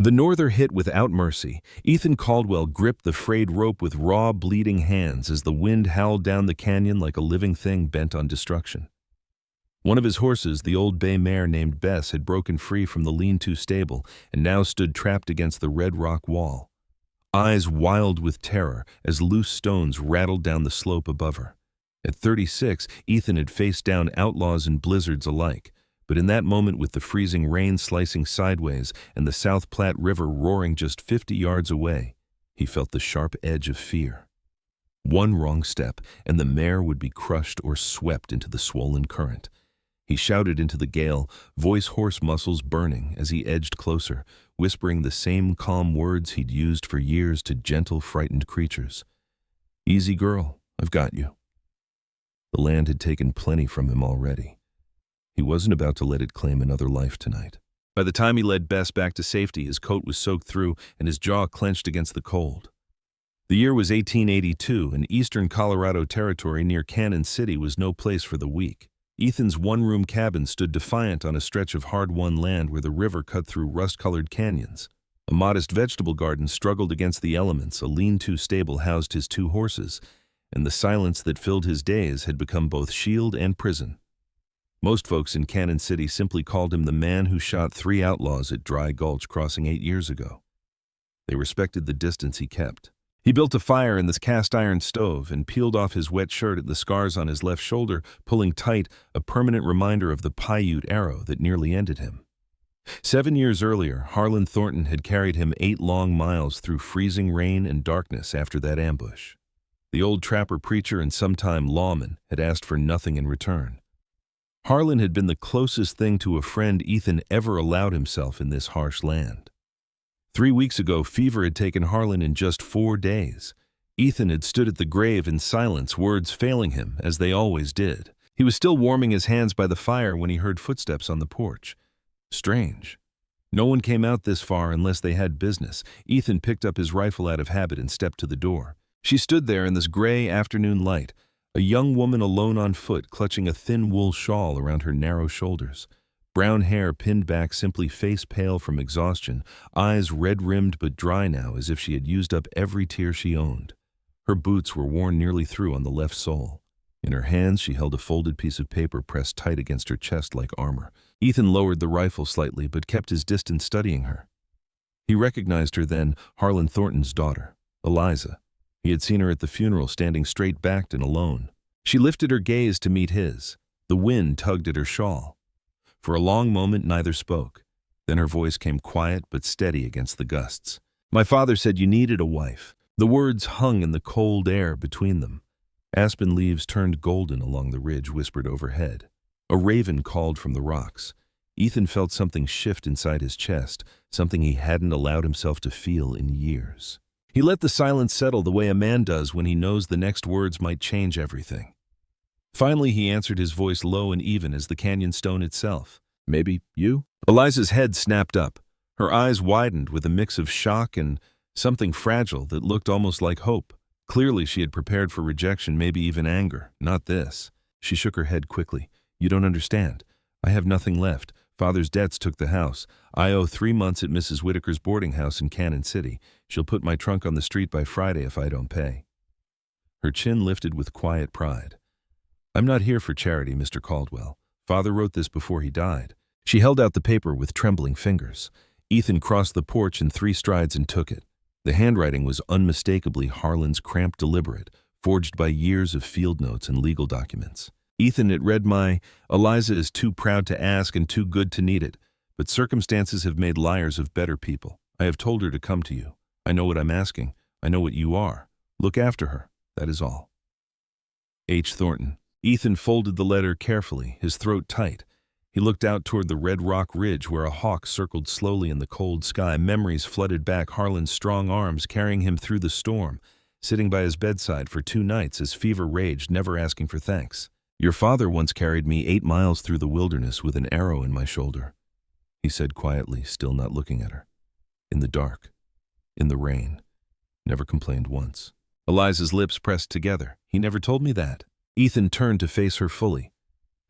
The norther hit without mercy. Ethan Caldwell gripped the frayed rope with raw, bleeding hands as the wind howled down the canyon like a living thing bent on destruction. One of his horses, the old bay mare named Bess, had broken free from the lean-to stable and now stood trapped against the red rock wall, eyes wild with terror as loose stones rattled down the slope above her. At 36, Ethan had faced down outlaws and blizzards alike, but in that moment, with the freezing rain slicing sideways and the South Platte River roaring just 50 yards away, he felt the sharp edge of fear. One wrong step, and the mare would be crushed or swept into the swollen current. He shouted into the gale, voice-hoarse muscles burning as he edged closer, whispering the same calm words he'd used for years to gentle, frightened creatures. "Easy, girl, I've got you." The land had taken plenty from him already. He wasn't about to let it claim another life tonight. By the time he led Bess back to safety, his coat was soaked through and his jaw clenched against the cold. The year was 1882, and eastern Colorado Territory near Cannon City was no place for the weak. Ethan's one-room cabin stood defiant on a stretch of hard-won land where the river cut through rust-colored canyons. A modest vegetable garden struggled against the elements, a lean-to stable housed his 2 horses, and the silence that filled his days had become both shield and prison. Most folks in Cannon City simply called him the man who shot 3 outlaws at Dry Gulch Crossing 8 years ago. They respected the distance he kept. He built a fire in this cast-iron stove and peeled off his wet shirt at the scars on his left shoulder, pulling tight, a permanent reminder of the Paiute arrow that nearly ended him. 7 years earlier, Harlan Thornton had carried him 8 long miles through freezing rain and darkness after that ambush. The old trapper preacher and sometime lawman had asked for nothing in return. Harlan had been the closest thing to a friend Ethan ever allowed himself in this harsh land. 3 weeks ago, fever had taken Harlan in just 4 days. Ethan had stood at the grave in silence, words failing him, as they always did. He was still warming his hands by the fire when he heard footsteps on the porch. Strange. No one came out this far unless they had business. Ethan picked up his rifle out of habit and stepped to the door. She stood there in this gray afternoon light, a young woman alone on foot, clutching a thin wool shawl around her narrow shoulders. Brown hair pinned back, simply face pale from exhaustion, eyes red-rimmed but dry now as if she had used up every tear she owned. Her boots were worn nearly through on the left sole. In her hands she held a folded piece of paper pressed tight against her chest like armor. Ethan lowered the rifle slightly but kept his distance, studying her. He recognized her then, Harlan Thornton's daughter, Eliza. He had seen her at the funeral, standing straight-backed and alone. She lifted her gaze to meet his. The wind tugged at her shawl. For a long moment neither spoke. Then her voice came quiet but steady against the gusts. "My father said you needed a wife." The words hung in the cold air between them. Aspen leaves turned golden along the ridge whispered overhead. A raven called from the rocks. Ethan felt something shift inside his chest, something he hadn't allowed himself to feel in years. He let the silence settle the way a man does when he knows the next words might change everything. Finally he answered, his voice low and even as the canyon stone itself. "Maybe you?" Eliza's head snapped up. Her eyes widened with a mix of shock and something fragile that looked almost like hope. Clearly she had prepared for rejection, maybe even anger. Not this. She shook her head quickly. "You don't understand. I have nothing left. Father's debts took the house. I owe 3 months at Mrs. Whitaker's boarding house in Cannon City. She'll put my trunk on the street by Friday if I don't pay." Her chin lifted with quiet pride. "I'm not here for charity, Mr. Caldwell. Father wrote this before he died." She held out the paper with trembling fingers. Ethan crossed the porch in 3 strides and took it. The handwriting was unmistakably Harlan's, cramped, deliberate, forged by years of field notes and legal documents. "Ethan, it read Eliza is too proud to ask and too good to need it, but circumstances have made liars of better people. I have told her to come to you. I know what I'm asking. I know what you are. Look after her. That is all. H. Thornton." Ethan folded the letter carefully, his throat tight. He looked out toward the red rock ridge where a hawk circled slowly in the cold sky. Memories flooded back, Harlan's strong arms carrying him through the storm, sitting by his bedside for 2 nights as fever raged, never asking for thanks. "Your father once carried me 8 miles through the wilderness with an arrow in my shoulder," he said quietly, still not looking at her. "In the dark, in the rain, never complained once." Eliza's lips pressed together. "He never told me that." Ethan turned to face her fully.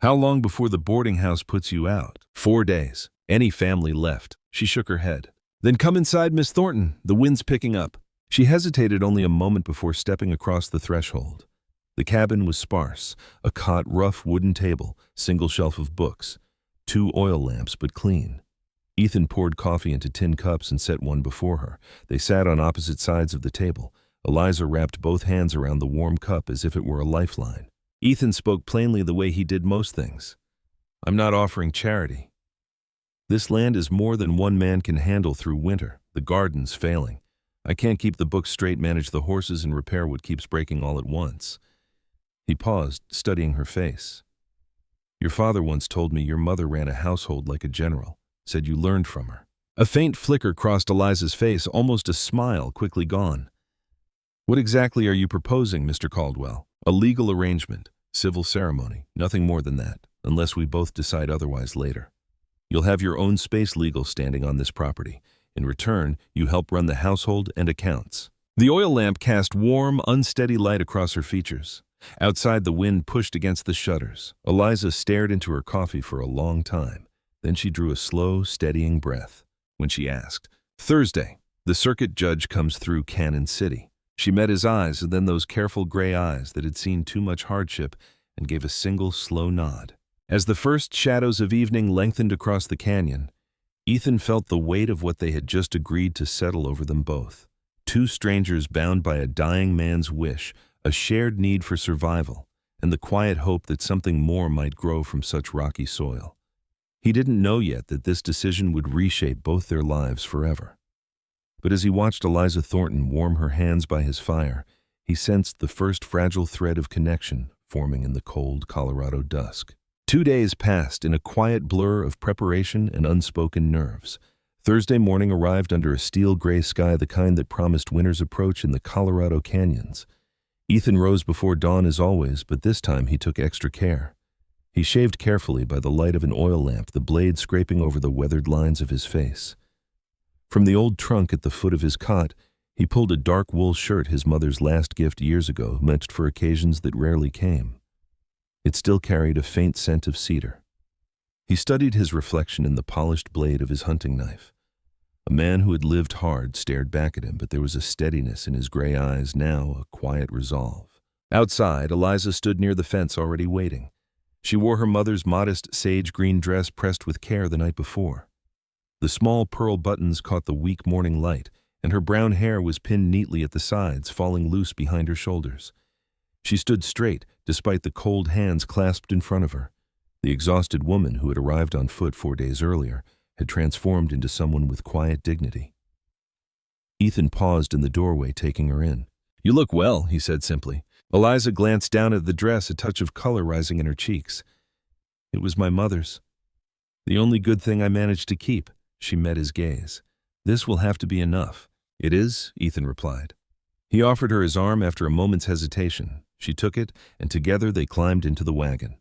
"How long before the boarding house puts you out?" 4 days. Any family left." She shook her head. Then come inside, Miss Thornton. The wind's picking up. She hesitated only a moment before stepping across the threshold. The cabin was sparse, a cot, rough wooden table, single shelf of books, 2 oil lamps but clean. Ethan poured coffee into tin cups and set one before her. They sat on opposite sides of the table. Eliza wrapped both hands around the warm cup as if it were a lifeline. Ethan spoke plainly the way he did most things. I'm not offering charity. This land is more than one man can handle through winter. The garden's failing. I can't keep the books straight, manage the horses, and repair what keeps breaking all at once. He paused, studying her face. Your father once told me your mother ran a household like a general, said you learned from her. A faint flicker crossed Eliza's face, almost a smile, quickly gone. What exactly are you proposing, Mr. Caldwell? A legal arrangement, civil ceremony, nothing more than that, unless we both decide otherwise later. You'll have your own space legal standing on this property. In return, you help run the household and accounts. The oil lamp cast warm, unsteady light across her features. Outside, the wind pushed against the shutters. Eliza stared into her coffee for a long time. Then she drew a slow, steadying breath. When she asked, Thursday, the circuit judge comes through Cannon City. She met his eyes and then those careful gray eyes that had seen too much hardship and gave a single slow nod. As the first shadows of evening lengthened across the canyon, Ethan felt the weight of what they had just agreed to settle over them both. 2 strangers bound by a dying man's wish, a shared need for survival, and the quiet hope that something more might grow from such rocky soil. He didn't know yet that this decision would reshape both their lives forever. But as he watched Eliza Thornton warm her hands by his fire, he sensed the first fragile thread of connection forming in the cold Colorado dusk. 2 days passed in a quiet blur of preparation and unspoken nerves. Thursday morning arrived under a steel-gray sky, the kind that promised winter's approach in the Colorado canyons. Ethan rose before dawn as always, but this time he took extra care. He shaved carefully by the light of an oil lamp, the blade scraping over the weathered lines of his face. From the old trunk at the foot of his cot, he pulled a dark wool shirt, his mother's last gift years ago, meant for occasions that rarely came. It still carried a faint scent of cedar. He studied his reflection in the polished blade of his hunting knife. A man who had lived hard stared back at him, but there was a steadiness in his gray eyes now, a quiet resolve. Outside, Eliza stood near the fence already waiting. She wore her mother's modest sage-green dress pressed with care the night before. The small pearl buttons caught the weak morning light, and her brown hair was pinned neatly at the sides, falling loose behind her shoulders. She stood straight, despite the cold hands clasped in front of her. The exhausted woman who had arrived on foot 4 days earlier had transformed into someone with quiet dignity. Ethan paused in the doorway, taking her in. You look well, he said simply. Eliza glanced down at the dress, a touch of color rising in her cheeks. It was my mother's. The only good thing I managed to keep. She met his gaze. This will have to be enough. It is, Ethan replied. He offered her his arm after a moment's hesitation. She took it, and together they climbed into the wagon.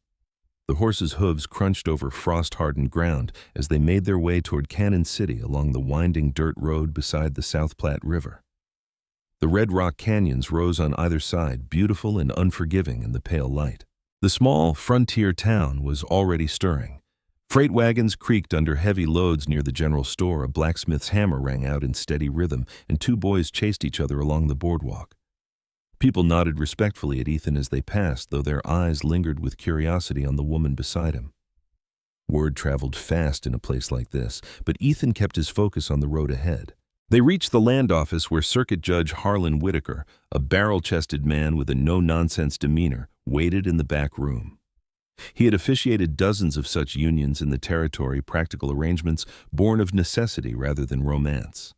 The horses' hooves crunched over frost-hardened ground as they made their way toward Cannon City along the winding dirt road beside the South Platte River. The Red Rock canyons rose on either side, beautiful and unforgiving in the pale light. The small frontier town was already stirring. Freight wagons creaked under heavy loads near the general store, a blacksmith's hammer rang out in steady rhythm, and 2 boys chased each other along the boardwalk. People nodded respectfully at Ethan as they passed, though their eyes lingered with curiosity on the woman beside him. Word traveled fast in a place like this, but Ethan kept his focus on the road ahead. They reached the land office where Circuit Judge Harlan Whitaker, a barrel-chested man with a no-nonsense demeanor, waited in the back room. He had officiated dozens of such unions in the territory, practical arrangements born of necessity rather than romance.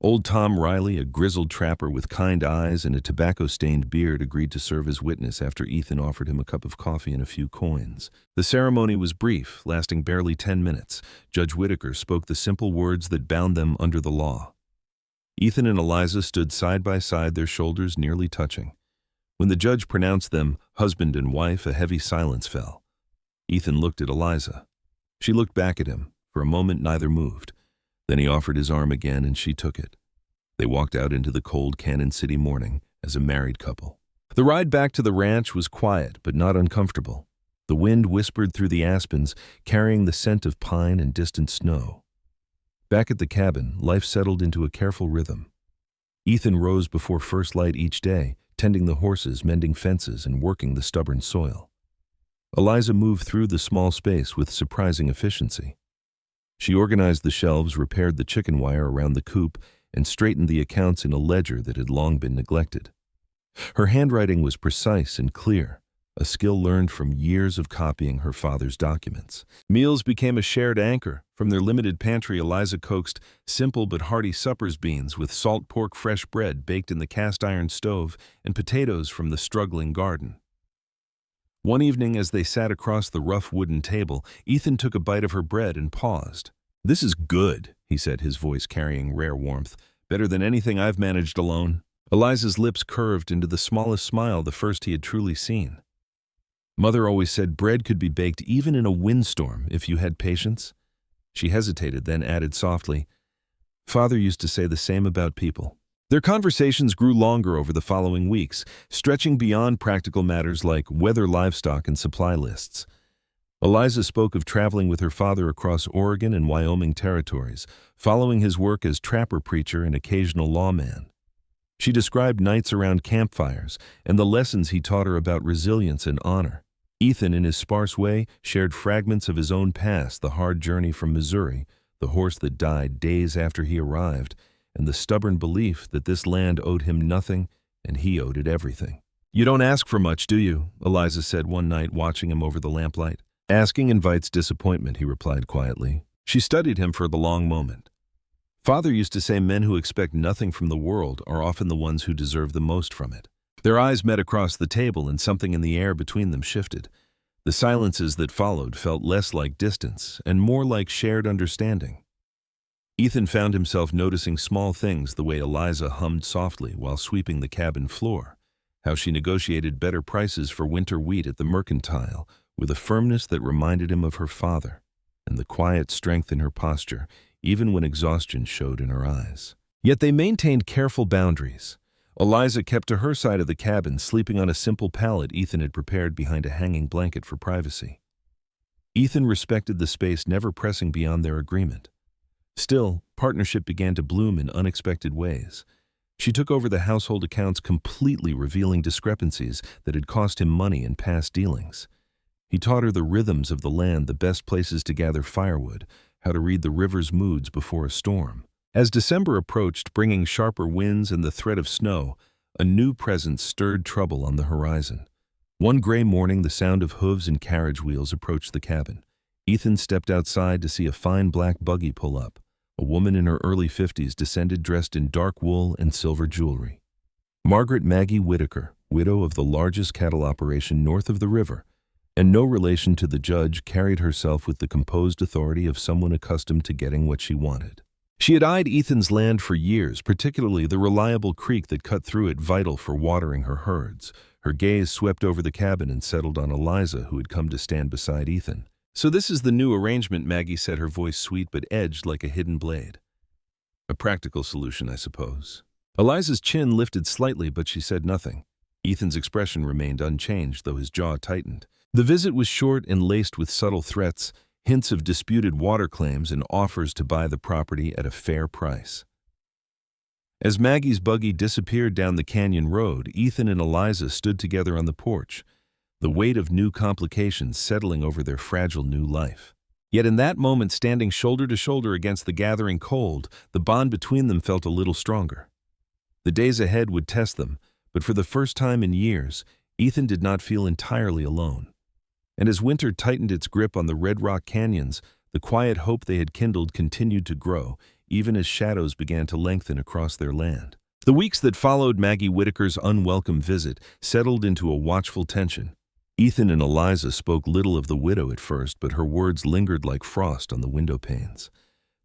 Old Tom Riley, a grizzled trapper with kind eyes and a tobacco-stained beard, agreed to serve as witness after Ethan offered him a cup of coffee and a few coins. The ceremony was brief, lasting barely 10 minutes. Judge Whitaker spoke the simple words that bound them under the law. Ethan and Eliza stood side by side, their shoulders nearly touching. When the judge pronounced them husband and wife, a heavy silence fell. Ethan looked at Eliza. She looked back at him. For a moment, neither moved. Then he offered his arm again, and she took it. They walked out into the cold Cannon City morning as a married couple. The ride back to the ranch was quiet, but not uncomfortable. The wind whispered through the aspens, carrying the scent of pine and distant snow. Back at the cabin, life settled into a careful rhythm. Ethan rose before first light each day, tending the horses, mending fences, and working the stubborn soil. Eliza moved through the small space with surprising efficiency. She organized the shelves, repaired the chicken wire around the coop, and straightened the accounts in a ledger that had long been neglected. Her handwriting was precise and clear, a skill learned from years of copying her father's documents. Meals became a shared anchor. From their limited pantry, Eliza coaxed simple but hearty suppers: beans with salt pork, fresh bread baked in the cast-iron stove, and potatoes from the struggling garden. One evening, as they sat across the rough wooden table, Ethan took a bite of her bread and paused. "This is good," he said, his voice carrying rare warmth. "Better than anything I've managed alone." Eliza's lips curved into the smallest smile, the first he had truly seen. "Mother always said bread could be baked even in a windstorm if you had patience." She hesitated, then added softly, "Father used to say the same about people." Their conversations grew longer over the following weeks, stretching beyond practical matters like weather, livestock, and supply lists. Eliza spoke of traveling with her father across Oregon and Wyoming territories, following his work as trapper preacher and occasional lawman. She described nights around campfires and the lessons he taught her about resilience and honor. Ethan, in his sparse way, shared fragments of his own past: the hard journey from Missouri, the horse that died days after he arrived, and the stubborn belief that this land owed him nothing and he owed it everything. "You don't ask for much, do you?" Eliza said one night, watching him over the lamplight. "Asking invites disappointment," he replied quietly. She studied him for the long moment. "Father used to say men who expect nothing from the world are often the ones who deserve the most from it." Their eyes met across the table, and something in the air between them shifted. The silences that followed felt less like distance and more like shared understanding. Ethan found himself noticing small things: the way Eliza hummed softly while sweeping the cabin floor, how she negotiated better prices for winter wheat at the mercantile with a firmness that reminded him of her father, and the quiet strength in her posture, even when exhaustion showed in her eyes. Yet they maintained careful boundaries. Eliza kept to her side of the cabin, sleeping on a simple pallet Ethan had prepared behind a hanging blanket for privacy. Ethan respected the space, never pressing beyond their agreement. Still, partnership began to bloom in unexpected ways. She took over the household accounts, completely revealing discrepancies that had cost him money in past dealings. He taught her the rhythms of the land, the best places to gather firewood, how to read the river's moods before a storm. As December approached, bringing sharper winds and the threat of snow, a new presence stirred trouble on the horizon. One gray morning, the sound of hooves and carriage wheels approached the cabin. Ethan stepped outside to see a fine black buggy pull up. A woman in her early 50s descended, dressed in dark wool and silver jewelry. Margaret Maggie Whitaker, widow of the largest cattle operation north of the river, and no relation to the judge, carried herself with the composed authority of someone accustomed to getting what she wanted. She had eyed Ethan's land for years, particularly the reliable creek that cut through it, vital for watering her herds. Her gaze swept over the cabin and settled on Eliza, who had come to stand beside Ethan. "So this is the new arrangement," Maggie said, her voice sweet but edged like a hidden blade. "A practical solution, I suppose." Eliza's chin lifted slightly, but she said nothing. Ethan's expression remained unchanged, though his jaw tightened. The visit was short and laced with subtle threats, hints of disputed water claims and offers to buy the property at a fair price. As Maggie's buggy disappeared down the canyon road, Ethan and Eliza stood together on the porch, the weight of new complications settling over their fragile new life. Yet in that moment, standing shoulder to shoulder against the gathering cold, the bond between them felt a little stronger. The days ahead would test them, but for the first time in years, Ethan did not feel entirely alone. And as winter tightened its grip on the Red Rock canyons, the quiet hope they had kindled continued to grow, even as shadows began to lengthen across their land. The weeks that followed Maggie Whitaker's unwelcome visit settled into a watchful tension. Ethan and Eliza spoke little of the widow at first, but her words lingered like frost on the window panes.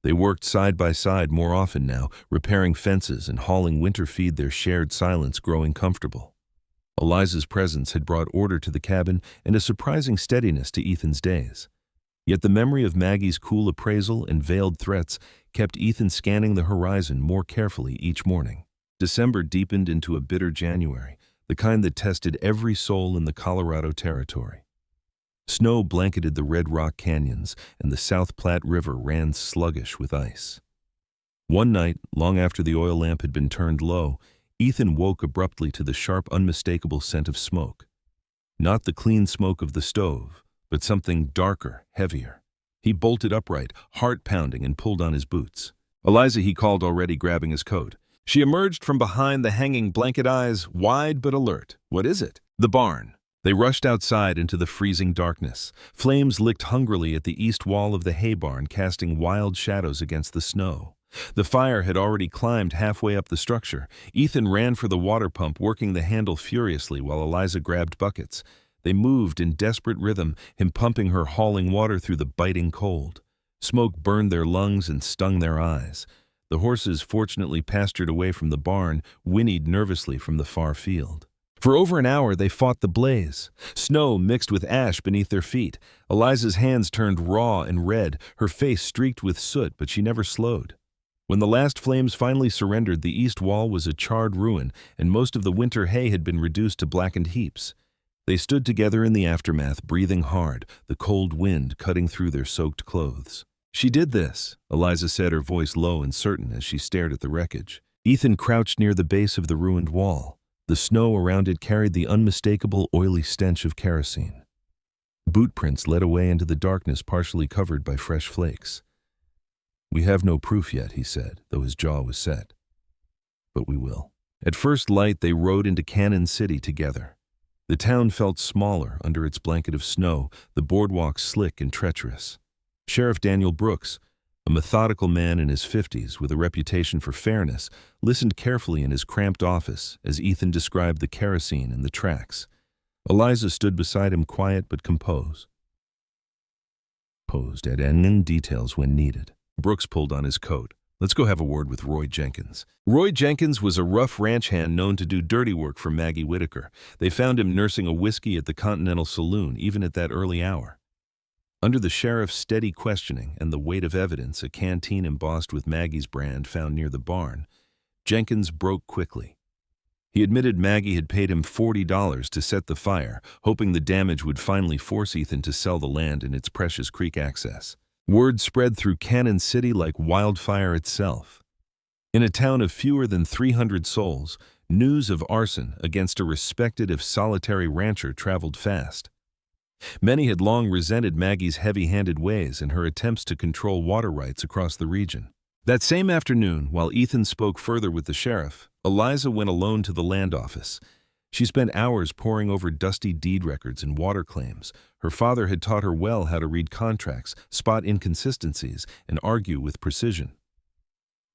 They worked side by side more often now, repairing fences and hauling winter feed, their shared silence growing comfortable. Eliza's presence had brought order to the cabin and a surprising steadiness to Ethan's days. Yet the memory of Maggie's cool appraisal and veiled threats kept Ethan scanning the horizon more carefully each morning. December deepened into a bitter January, the kind that tested every soul in the Colorado Territory. Snow blanketed the Red Rock canyons, and the South Platte River ran sluggish with ice. One night, long after the oil lamp had been turned low, Ethan woke abruptly to the sharp, unmistakable scent of smoke. Not the clean smoke of the stove, but something darker, heavier. He bolted upright, heart pounding, and pulled on his boots. Eliza, he called, already grabbing his coat. She emerged from behind the hanging blanket, eyes wide but alert. What is it? The barn. They rushed outside into the freezing darkness. Flames licked hungrily at the east wall of the hay barn, casting wild shadows against the snow. The fire had already climbed halfway up the structure. Ethan ran for the water pump, working the handle furiously while Eliza grabbed buckets. They moved in desperate rhythm, him pumping her, hauling water through the biting cold. Smoke burned their lungs and stung their eyes. The horses, fortunately pastured away from the barn, whinnied nervously from the far field. For over an hour they fought the blaze. Snow mixed with ash beneath their feet. Eliza's hands turned raw and red, her face streaked with soot, but she never slowed. When the last flames finally surrendered, the east wall was a charred ruin, and most of the winter hay had been reduced to blackened heaps. They stood together in the aftermath, breathing hard, the cold wind cutting through their soaked clothes. "She did this," Eliza said, her voice low and certain as she stared at the wreckage. Ethan crouched near the base of the ruined wall. The snow around it carried the unmistakable oily stench of kerosene. Boot prints led away into the darkness, partially covered by fresh flakes. "We have no proof yet," he said, though his jaw was set. "But we will." At first light, they rode into Cannon City together. The town felt smaller under its blanket of snow, the boardwalk slick and treacherous. Sheriff Daniel Brooks, a methodical man in his 50s with a reputation for fairness, listened carefully in his cramped office as Ethan described the kerosene and the tracks. Eliza stood beside him, quiet but composed, adding details when needed. Brooks pulled on his coat. "Let's go have a word with Roy Jenkins." Roy Jenkins was a rough ranch hand known to do dirty work for Maggie Whitaker. They found him nursing a whiskey at the Continental Saloon, even at that early hour. Under the sheriff's steady questioning and the weight of evidence, a canteen embossed with Maggie's brand found near the barn, Jenkins broke quickly. He admitted Maggie had paid him $40 to set the fire, hoping the damage would finally force Ethan to sell the land and its precious creek access. Word spread through Cannon City like wildfire itself. In a town of fewer than 300 souls, news of arson against a respected if solitary rancher traveled fast. Many had long resented Maggie's heavy-handed ways and her attempts to control water rights across the region. That same afternoon, while Ethan spoke further with the sheriff, Eliza went alone to the land office. She spent hours poring over dusty deed records and water claims. Her father had taught her well how to read contracts, spot inconsistencies, and argue with precision.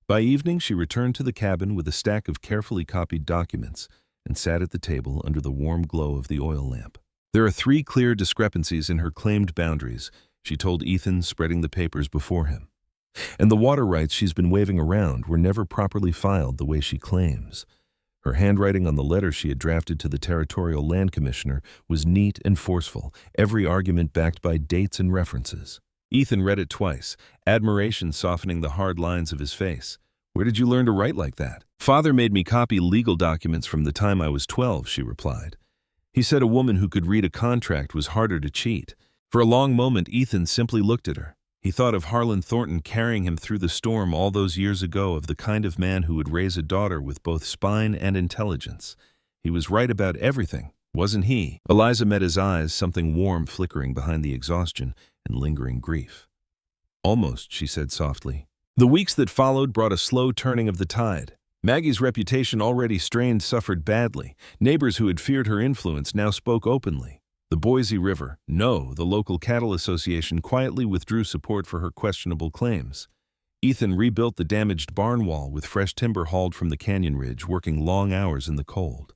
By evening, she returned to the cabin with a stack of carefully copied documents and sat at the table under the warm glow of the oil lamp. "There are 3 clear discrepancies in her claimed boundaries," she told Ethan, spreading the papers before him. "And the water rights she's been waving around were never properly filed the way she claims." Her handwriting on the letter she had drafted to the Territorial Land Commissioner was neat and forceful, every argument backed by dates and references. Ethan read it twice, admiration softening the hard lines of his face. "Where did you learn to write like that?" "Father made me copy legal documents from the time I was 12, she replied. He said a woman who could read a contract was harder to cheat. For a long moment, Ethan simply looked at her. He thought of Harlan Thornton carrying him through the storm all those years ago, of the kind of man who would raise a daughter with both spine and intelligence. He was right about everything, wasn't he? Eliza met his eyes, something warm flickering behind the exhaustion and lingering grief. "Almost," she said softly. The weeks that followed brought a slow turning of the tide. Maggie's reputation, already strained, suffered badly. Neighbors who had feared her influence now spoke openly. The Boise River, the local cattle association, quietly withdrew support for her questionable claims. Ethan rebuilt the damaged barn wall with fresh timber hauled from the canyon ridge, working long hours in the cold.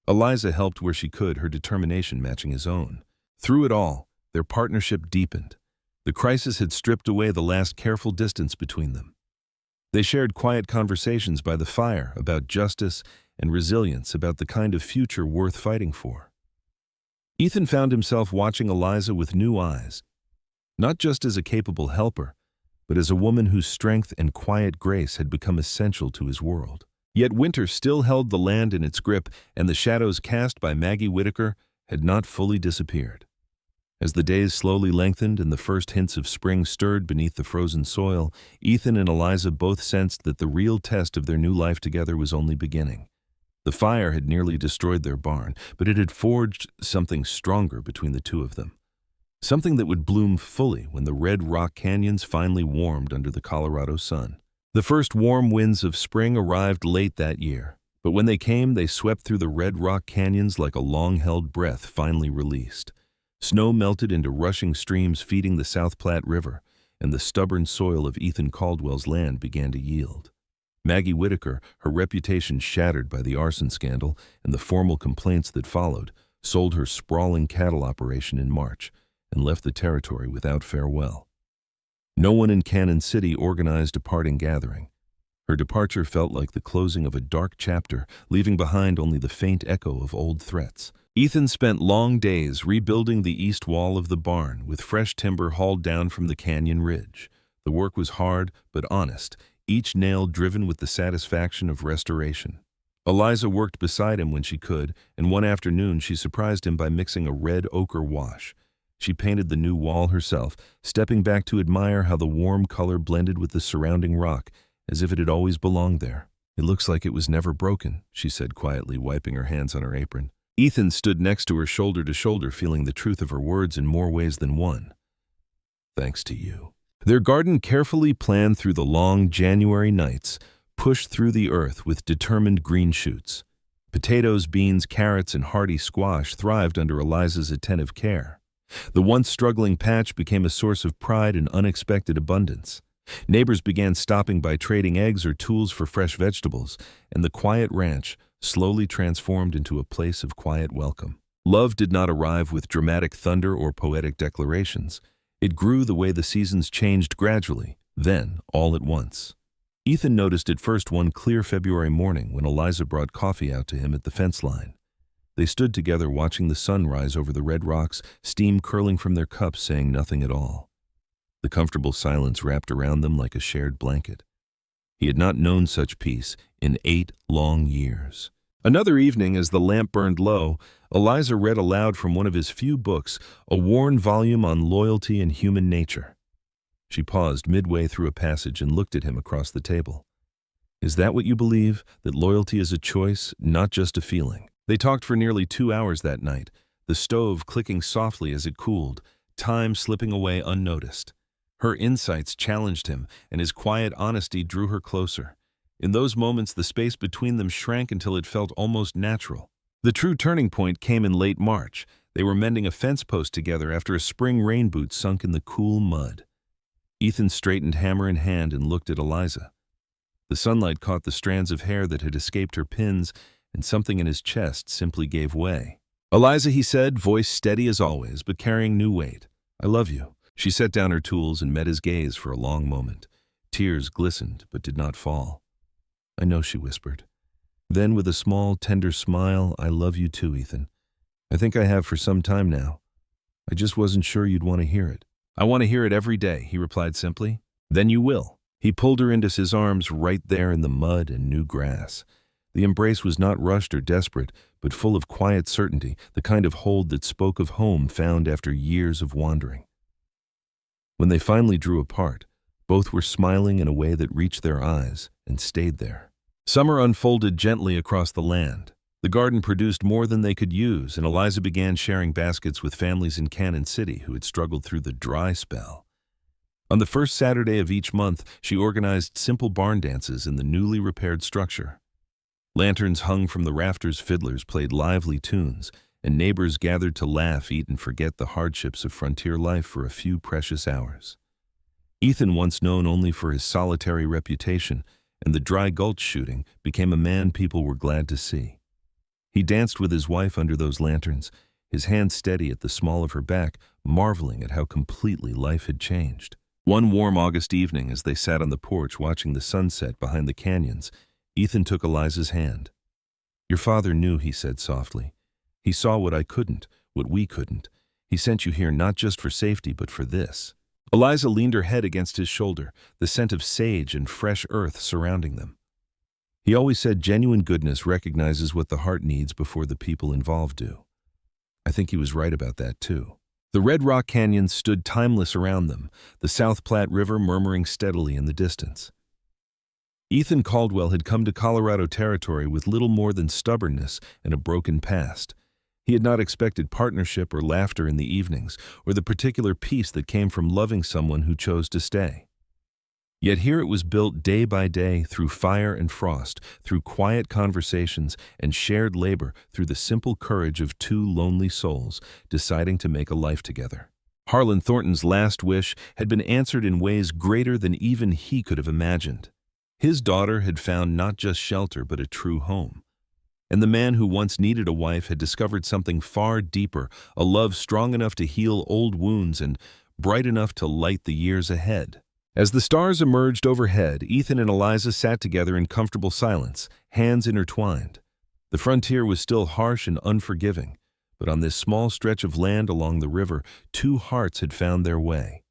Eliza helped where she could, her determination matching his own. Through it all, their partnership deepened. The crisis had stripped away the last careful distance between them. They shared quiet conversations by the fire about justice and resilience, about the kind of future worth fighting for. Ethan found himself watching Eliza with new eyes, not just as a capable helper, but as a woman whose strength and quiet grace had become essential to his world. Yet winter still held the land in its grip, and the shadows cast by Maggie Whitaker had not fully disappeared. As the days slowly lengthened and the first hints of spring stirred beneath the frozen soil, Ethan and Eliza both sensed that the real test of their new life together was only beginning. The fire had nearly destroyed their barn, but it had forged something stronger between the two of them. Something that would bloom fully when the red rock canyons finally warmed under the Colorado sun. The first warm winds of spring arrived late that year, but when they came, they swept through the red rock canyons like a long-held breath finally released. Snow melted into rushing streams feeding the South Platte River, and the stubborn soil of Ethan Caldwell's land began to yield. Maggie Whitaker, her reputation shattered by the arson scandal and the formal complaints that followed, sold her sprawling cattle operation in March and left the territory without farewell. No one in Cannon City organized a parting gathering. Her departure felt like the closing of a dark chapter, leaving behind only the faint echo of old threats. Ethan spent long days rebuilding the east wall of the barn with fresh timber hauled down from the canyon ridge. The work was hard but honest, each nail driven with the satisfaction of restoration. Eliza worked beside him when she could, and one afternoon she surprised him by mixing a red ochre wash. She painted the new wall herself, stepping back to admire how the warm color blended with the surrounding rock, as if it had always belonged there. "It looks like it was never broken," she said quietly, wiping her hands on her apron. Ethan stood next to her shoulder to shoulder, feeling the truth of her words in more ways than one. "Thanks to you." Their garden, carefully planned through the long January nights, pushed through the earth with determined green shoots. Potatoes, beans, carrots, and hardy squash thrived under Eliza's attentive care. The once struggling patch became a source of pride and unexpected abundance. Neighbors began stopping by, trading eggs or tools for fresh vegetables, and the quiet ranch slowly transformed into a place of quiet welcome. Love did not arrive with dramatic thunder or poetic declarations. It grew the way the seasons changed, gradually, then all at once. Ethan noticed it first one clear February morning when Eliza brought coffee out to him at the fence line. They stood together watching the sun rise over the red rocks, steam curling from their cups, saying nothing at all. The comfortable silence wrapped around them like a shared blanket. He had not known such peace in 8 long years. Another evening, as the lamp burned low, Eliza read aloud from one of his few books, a worn volume on loyalty and human nature. She paused midway through a passage and looked at him across the table. "Is that what you believe, that loyalty is a choice, not just a feeling?" They talked for nearly 2 hours that night, the stove clicking softly as it cooled, time slipping away unnoticed. Her insights challenged him, and his quiet honesty drew her closer. In those moments, the space between them shrank until it felt almost natural. The true turning point came in late March. They were mending a fence post together after a spring rain boot sunk in the cool mud. Ethan straightened hammer in hand and looked at Eliza. The sunlight caught the strands of hair that had escaped her pins, and something in his chest simply gave way. "Eliza," he said, voice steady as always, but carrying new weight. "I love you." She set down her tools and met his gaze for a long moment. Tears glistened but did not fall. "I know," she whispered. Then, with a small, tender smile, "I love you too, Ethan. I think I have for some time now. I just wasn't sure you'd want to hear it." "I want to hear it every day," he replied simply. "Then you will." He pulled her into his arms right there in the mud and new grass. The embrace was not rushed or desperate, but full of quiet certainty, the kind of hold that spoke of home found after years of wandering. When they finally drew apart, both were smiling in a way that reached their eyes and stayed there. Summer unfolded gently across the land. The garden produced more than they could use, and Eliza began sharing baskets with families in Cannon City who had struggled through the dry spell. On the first Saturday of each month, she organized simple barn dances in the newly repaired structure. Lanterns hung from the rafters, fiddlers played lively tunes, and neighbors gathered to laugh, eat, and forget the hardships of frontier life for a few precious hours. Ethan, once known only for his solitary reputation and the dry gulch shooting, became a man people were glad to see. He danced with his wife under those lanterns, his hand steady at the small of her back, marveling at how completely life had changed. One warm August evening, as they sat on the porch watching the sunset behind the canyons, Ethan took Eliza's hand. "Your father knew," he said softly. "He saw what I couldn't, what we couldn't. He sent you here not just for safety, but for this." Eliza leaned her head against his shoulder, the scent of sage and fresh earth surrounding them. "He always said genuine goodness recognizes what the heart needs before the people involved do." I think he was right about that, too. The Red Rock Canyon stood timeless around them, the South Platte River murmuring steadily in the distance. Ethan Caldwell had come to Colorado Territory with little more than stubbornness and a broken past. He had not expected partnership or laughter in the evenings, or the particular peace that came from loving someone who chose to stay. Yet here it was built day by day through fire and frost, through quiet conversations and shared labor, through the simple courage of two lonely souls deciding to make a life together. Harlan Thornton's last wish had been answered in ways greater than even he could have imagined. His daughter had found not just shelter but a true home. And the man who once needed a wife had discovered something far deeper, a love strong enough to heal old wounds and bright enough to light the years ahead. As the stars emerged overhead, Ethan and Eliza sat together in comfortable silence, hands intertwined. The frontier was still harsh and unforgiving, but on this small stretch of land along the river, two hearts had found their way.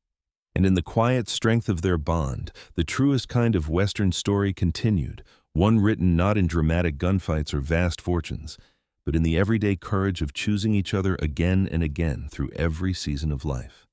And in the quiet strength of their bond, the truest kind of Western story continued, one written not in dramatic gunfights or vast fortunes, but in the everyday courage of choosing each other again and again through every season of life.